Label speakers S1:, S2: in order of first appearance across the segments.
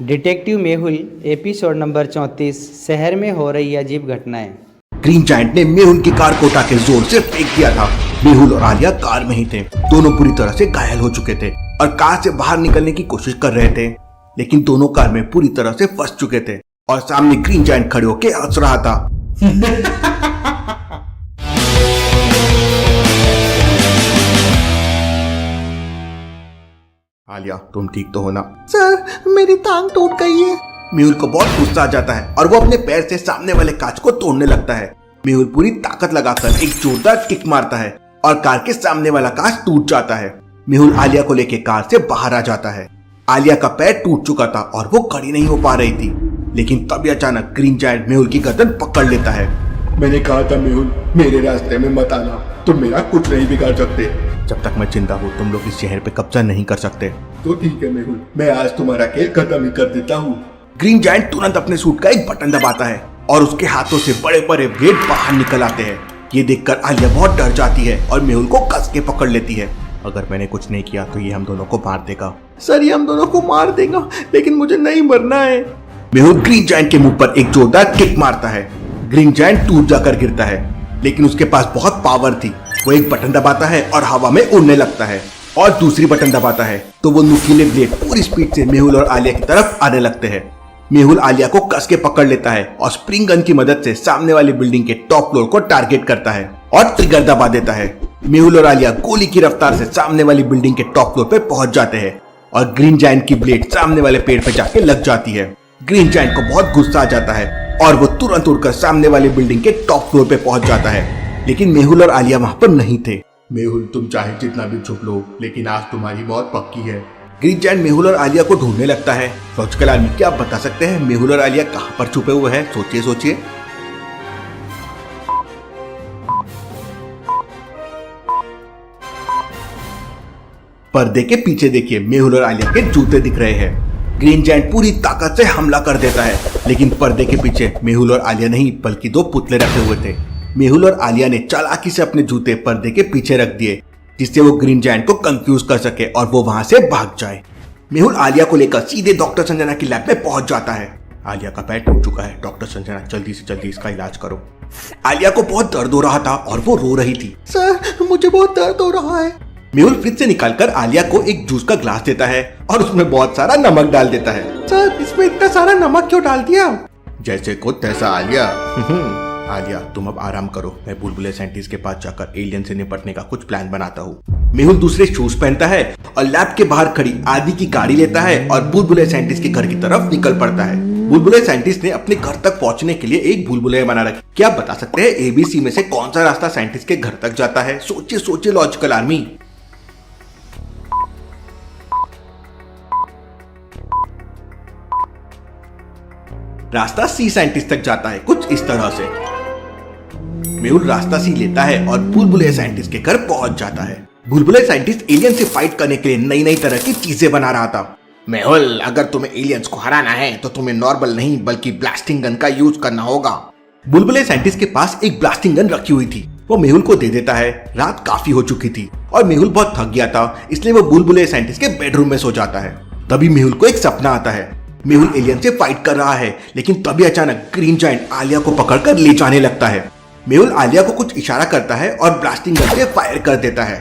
S1: Detective Mehul episode number 34 शहर में हो रही अजीब घटनाएं।
S2: ग्रीन जायंट ने मेहुल की कार को उठा के जोर से फेंक दिया था। मेहुल और आलिया कार में ही थे। दोनों बुरी तरह से घायल हो चुके थे और कार से बाहर निकलने की कोशिश कर रहे थे, लेकिन दोनों कार में पूरी तरह से फंस चुके थे और सामने ग्रीन जायंट खड़े होकर हंस रहा था। आलिया, तुम ठीक तो हो ना?
S3: सर, मेरी टांग टूट गई है।
S2: मेहुल को बहुत गुस्सा आ जाता है और वो अपने पैर से सामने वाले कांच को तोड़ने लगता है। मेहुल पूरी ताकत लगाकर एक जोरदार किक मारता है और कार के सामने वाला कांच टूट जाता है। मेहुल आलिया को लेकर कार से बाहर आ जाता है। आलिया का पैर टूट चुका था और वो खड़ी नहीं हो पा रही थी, लेकिन तभी अचानक ग्रीन जायंट मेहुल की गर्दन पकड़ लेता है।
S4: मैंने कहा था मेहुल, मेरे रास्ते में मत आना, तुम मेरा कुछ नहीं बिगाड़ सकते।
S2: जब तक मैं जिंदा हूँ तुम लोग इस शहर पे कब्जा नहीं कर सकते।
S4: तो ठीक है मेहुल, मैं आज तुम्हारा खेल खत्म ही कर देता हूँ।
S2: ग्रीन जायंट तुरंत अपने सूट का एक बटन दबाता है और उसके हाथों से बड़े बड़े ब्लेड बाहर निकल आते हैं। ये देखकर आलिया बहुत डर जाती है और मेहुल को कस के पकड़ लेती है। अगर मैंने कुछ नहीं किया तो ये हम दोनों को मार देगा।
S4: सर, ये हम दोनों को मार देगा, लेकिन मुझे नहीं मरना है।
S2: मेहुल ग्रीन जायंट के मुंह पर एक जोरदार किक मारता है। ग्रीन जायंट टूट जाकर गिरता है, लेकिन उसके पास बहुत पावर थी। वो एक बटन दबाता है और हवा में उड़ने लगता है और दूसरी बटन दबाता है तो वो नुकीले ब्लेड पूरी स्पीड से मेहुल और आलिया की तरफ आने लगते हैं। मेहुल आलिया को कस के पकड़ लेता है और स्प्रिंग गन की मदद से सामने वाली बिल्डिंग के टॉप फ्लोर को टारगेट करता है और ट्रिगर दबा देता है। मेहुल और आलिया गोली की रफ्तार से सामने वाली बिल्डिंग के टॉप फ्लोर पे पहुंच जाते हैं और ग्रीन जायंट की ब्लेड सामने वाले पेड़ पे जाके लग जाती है। ग्रीन जायंट को बहुत गुस्सा आ जाता है और वो तुरंत उड़कर सामने वाली बिल्डिंग के टॉप फ्लोर पे पहुंच जाता है, लेकिन मेहुल और आलिया वहां पर नहीं थे।
S4: मेहुल, तुम चाहे जितना भी छुप लो, लेकिन आज तुम्हारी मौत पक्की है।
S2: ग्रीन जायंट मेहुल और आलिया को ढूंढने लगता है। लॉजिकल आर्मी, क्या आप बता सकते हैं मेहुल और आलिया कहां पर छुपे हुए हैं? सोचिए सोचिए। पर्दे के पीछे देखिए, मेहुल और आलिया के जूते दिख रहे हैं। ग्रीन जायंट पूरी ताकत से हमला कर देता है, लेकिन पर्दे के पीछे मेहुल और आलिया नहीं बल्कि दो पुतले रखे हुए थे। मेहुल और आलिया ने चालाकी से अपने जूते पर्दे के पीछे रख दिए, जिससे वो ग्रीन जायंट को कंफ्यूज कर सके और वो वहां से भाग जाए। मेहुल आलिया को लेकर सीधे डॉक्टर संजना की लैब में पहुंच जाता है। आलिया का पैर टूट चुका है, डॉक्टर संजना जल्दी से जल्दी इसका इलाज करो। आलिया को बहुत दर्द हो रहा था और वो रो रही थी।
S3: सर, मुझे बहुत दर्द हो रहा है।
S2: मेहुल फ्रिज से निकालकर आलिया को एक जूस का ग्लास देता है और उसमें बहुत सारा नमक डाल देता है।
S3: सर, इसमें इतना सारा नमक क्यों डाल दिया?
S2: जैसे को तैसा आलिया। आलिया, तुम अब आराम करो, मैं बुलबुले साइंटिस्ट के पास जाकर एलियन से निपटने का कुछ प्लान बनाता हूँ। मेहुल दूसरे शूज पहनता है और लैब के बाहर खड़ी आदि की गाड़ी लेता है और बुलबुले साइंटिस्ट के घर की तरफ निकल पड़ता है। बुलबुले साइंटिस्ट ने अपने घर तक पहुंचने के लिए एक भूलभुलैया बना रखी। क्या आप बता सकते हैं एबीसी में से कौन सा रास्ता साइंटिस्ट के घर तक जाता है? सोचिए सोचिए लॉजिकल आर्मी। रास्ता सी साइंटिस्ट तक जाता है कुछ इस तरह से। मेहुल रास्ता सी लेता है और बुलबुले साइंटिस्ट के घर पहुंच जाता है। बुलबुले साइंटिस्ट एलियन से फाइट करने के लिए नई नई तरह की चीजें बना रहा था। मेहुल, अगर तुम्हें एलियंस को हराना है तो तुम्हें नॉर्मल नहीं बल्कि ब्लास्टिंग गन का यूज करना होगा। बुलबुले साइंटिस्ट के पास एक ब्लास्टिंग गन रखी हुई थी, वो मेहुल को दे देता है। रात काफी हो चुकी थी और मेहुल बहुत थक गया था, इसलिए वो बुलबुले साइंटिस्ट के बेडरूम में सो जाता है। तभी मेहुल को एक सपना आता है। मेहुल एलियन से फाइट कर रहा है, लेकिन तभी अचानक ग्रीन जायंट आलिया को पकड़कर ले जाने लगता है। मेहुल आलिया को कुछ इशारा करता है और ब्लास्टिंग गन से फायर कर देता है।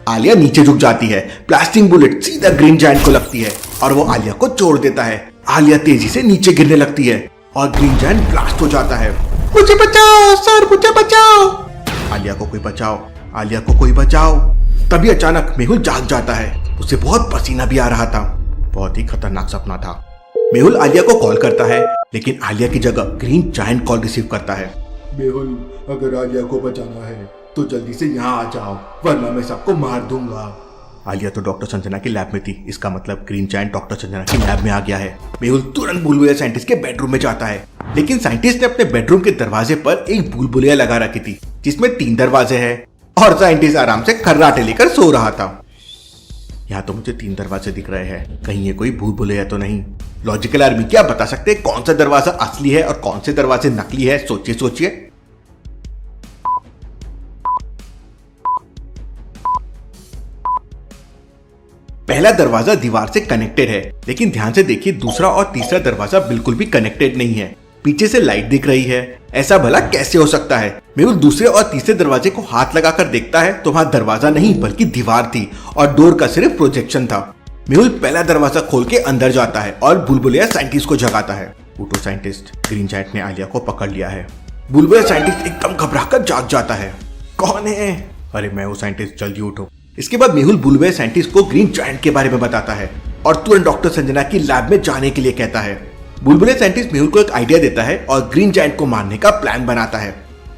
S2: आलिया नीचे झुक जाती है। ब्लास्टिंग बुलेट सीधा ग्रीन जायंट को लगती है और वो आलिया को छोड़ देता है। आलिया तेजी से नीचे गिरने लगती है और ग्रीन जायंट ब्लास्ट हो जाता है।
S3: मुझे बचाओ सर, मुझे बचाओ।
S2: आलिया को कोई बचाओ, आलिया को कोई बचाओ। तभी अचानक मेहुल जाग जाता है। उसे बहुत पसीना भी आ रहा था। बहुत ही खतरनाक सपना था। मेहुल आलिया को कॉल करता है, लेकिन आलिया की जगह ग्रीन जायंट कॉल रिसीव करता है।
S4: मेहुल, अगर आलिया को बचाना है तो जल्दी से यहाँ आ जाओ, वरना मैं सबको मार दूंगा।
S2: आलिया तो डॉक्टर संजना की लैब में थी, इसका मतलब ग्रीन जायंट डॉक्टर संजना की लैब में आ गया है। मेहुल तुरंत बुलबुलिया साइंटिस्ट के बेडरूम में जाता है, लेकिन साइंटिस्ट ने अपने बेडरूम के दरवाजे पर एक बुलबुलिया लगा रखी थी जिसमें 3 दरवाजे हैं और साइंटिस्ट आराम से खर्राटे लेकर सो रहा था। यहाँ तो मुझे 3 दरवाजे दिख रहे हैं, कहीं ये कोई भूलभुलैया तो नहीं? लॉजिकल आर्मी, क्या बता सकते हैं कौन सा दरवाजा असली है और कौन से दरवाजे नकली है? सोचिए सोचिए। पहला पहला दरवाजा दीवार से कनेक्टेड है, लेकिन ध्यान से देखिए दूसरा और तीसरा दरवाजा बिल्कुल भी कनेक्टेड नहीं है। पीछे से लाइट दिख रही है, ऐसा भला कैसे हो सकता है? मेहुल दूसरे और तीसरे दरवाजे को हाथ लगाकर देखता है तो वहाँ दरवाजा नहीं बल्कि दीवार थी और डोर का सिर्फ प्रोजेक्शन था। मेहुल पहला दरवाजा खोल के अंदर जाता है और बुलबुलिया साइंटिस्ट को जगाता है। उठो साइंटिस्ट, ग्रीन जायंट ने आलिया को पकड़ लिया है। बुलबुलिया साइंटिस्ट एकदम घबराकर जाग जाता है। कौन है? अरे मैं हूँ साइंटिस्ट, जल्दी उठो। इसके बाद मेहुल बुलबुलिया साइंटिस्ट को ग्रीन जायंट के बारे में बताता है और तुरंत डॉक्टर संजना की लैब में जाने के लिए कहता है। बुलबुलिया साइंटिस्ट मेहुल को एक आइडिया देता है और ग्रीन जायंट को मारने का प्लान बनाता है।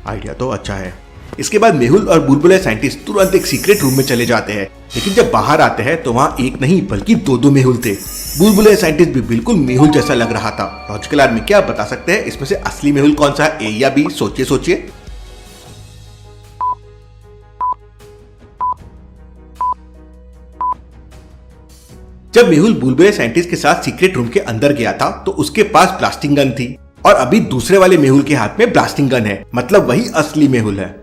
S2: आइडिया तो अच्छा है। इसके बाद मेहुल और बुलबुलिया साइंटिस्ट तुरंत एक सीक्रेट रूम में चले जाते हैं, लेकिन जब बाहर आते हैं तो वहाँ एक नहीं बल्कि दो मेहुल थे। बुलबुलिया साइंटिस्ट भी बिल्कुल मेहुल जैसा लग रहा था। लॉजिकल आर्मी, क्या आप बता सकते हैं इसमें से असली मेहुल कौन सा है, ए या बी? सोचिए सोचिए। जब मेहुल बुलबुलिया साइंटिस्ट के साथ सीक्रेट रूम के अंदर गया था तो उसके पास ब्लास्टिंग गन थी और अभी दूसरे वाले मेहुल के हाथ में ब्लास्टिंग गन है, मतलब वही असली मेहुल है।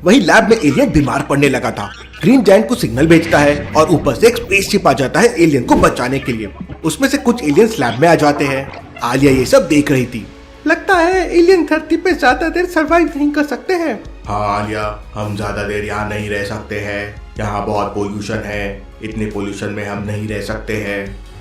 S2: वही लैब में एलियन बीमार पड़ने लगा था। ग्रीन जायंट को सिग्नल भेजता है और ऊपर से एक स्पेसशिप आ जाता है एलियन को बचाने के लिए। उसमें से कुछ एलियंस लैब में आ जाते हैं। आलिया ये सब देख रही थी।
S3: लगता है एलियन धरती पे ज्यादा देर सरवाइव नहीं कर सकते हैं।
S4: हाँ आलिया, हम ज्यादा देर यहाँ नहीं रह सकते हैं। यहाँ बहुत पोल्यूशन है, इतने पोल्यूशन में हम नहीं रह सकते हैं।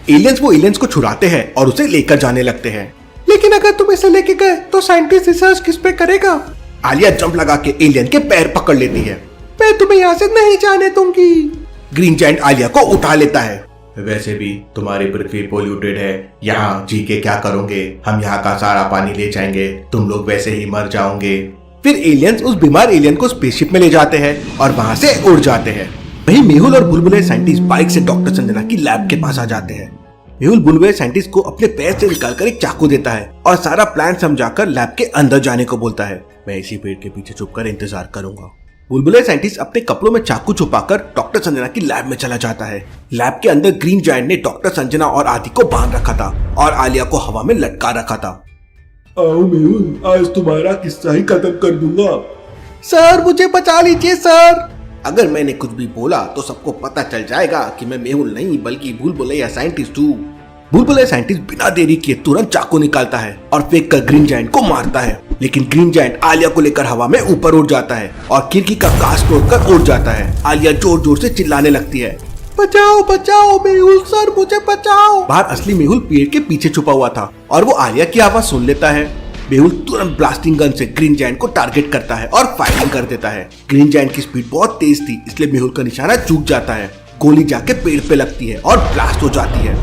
S2: एलियंस वो एलियंस को छुड़ाते हैं और उसे लेकर जाने लगते हैं।
S3: लेकिन अगर तुम इसे लेके गए तो साइंटिस्ट रिसर्च किस पे करेगा?
S2: आलिया जंप लगा के एलियन के पैर पकड़ लेती है।
S3: मैं तुम्हें यहाँ से नहीं जाने दूंगी।
S2: ग्रीन जायंट आलिया को उठा लेता है।
S4: वैसे भी तुम्हारी पृथ्वी पोल्यूटेड है, यहाँ जी के क्या करोगे? हम यहाँ का सारा पानी ले जाएंगे, तुम लोग वैसे ही मर जाओगे।
S2: फिर एलियंस उस बीमार एलियन को स्पेसशिप में ले जाते हैं और वहां से उड़ जाते हैं। वहीं मेहुल और बुलबुलिया साइंटिस्ट बाइक से डॉक्टर संजना की लैब के पास आ जाते हैं। मेहुल बुलबुलिया साइंटिस्ट को अपने पैर से निकालकर एक चाकू देता है और सारा प्लान समझाकर लैब के अंदर जाने को बोलता है। मैं इसी पेड़ के पीछे छुपकर इंतजार करूंगा। बुलबुलिया साइंटिस्ट अपने कपड़ों में चाकू छुपाकर डॉक्टर संजना की लैब में चला जाता है। लैब के अंदर ग्रीन जायंट ने डॉक्टर संजना और आदि को बांध रखा था और आलिया को हवा में लटका रखा था।
S4: आओ मेहुल, आज तुम्हारा किस्सा ही खत्म कर दूंगा।
S3: सर मुझे बचा लीजिए सर।
S2: अगर मैंने कुछ भी बोला तो सबको पता चल जाएगा कि मैं मेहुल नहीं बल्कि बुलबुलिया साइंटिस्ट हूँ। बुलबुलिया साइंटिस्ट बिना देरी किए तुरंत चाकू निकालता है और फेंक कर ग्रीन जायंट को मारता है, लेकिन ग्रीन जायंट आलिया को लेकर हवा में ऊपर उड़ जाता है और खिड़की का कांच तोड़कर उड़ जाता है। आलिया जोर जोर से चिल्लाने लगती है,
S3: बचाओ बचाओ मेहुल सर, मुझे बचाओ।
S2: बाहर असली मेहुल पेड़ के पीछे छुपा हुआ था और वो आलिया की आवाज सुन लेता है। मेहुल तुरंत ब्लास्टिंग गन से ग्रीन जायंट को टारगेट करता है और फायरिंग कर देता है। ग्रीन जायंट की स्पीड बहुत तेज थी, इसलिए मेहुल का निशाना चूक जाता है। गोली जाके पेड़ पे लगती है और ब्लास्ट हो जाती है।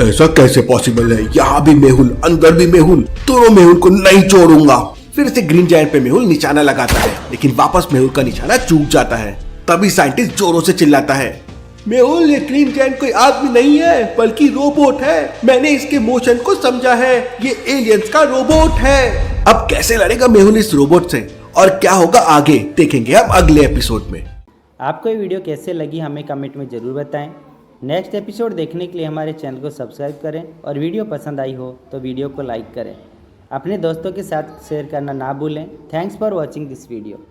S4: ऐसा कैसे पॉसिबल है?
S2: यहाँ भी मेहुल, अंदर भी मेहुल, दोनों मेहुल को नहीं छोड़ूंगा। फिर से ग्रीन जायंट पे मेहुल निशाना लगाता है, लेकिन वापस मेहुल का निशाना चूक जाता है। तभी साइंटिस्ट जोरों से चिल्लाता है,
S3: मेहुल ये ग्रीन जायंट कोई आदमी नहीं है बल्कि रोबोट है। मैंने इसके मोशन को समझा है, ये एलियंस का रोबोट है।
S2: अब कैसे लड़ेगा मेहुल इस रोबोट से और क्या होगा आगे देखेंगे हम अगले एपिसोड में।
S1: आपको ये वीडियो कैसे लगी हमें कमेंट में ज़रूर बताएं। नेक्स्ट एपिसोड देखने के लिए हमारे चैनल को सब्सक्राइब करें और वीडियो पसंद आई हो तो वीडियो को लाइक करें। अपने दोस्तों के साथ शेयर करना ना भूलें। Thanks for watching this video.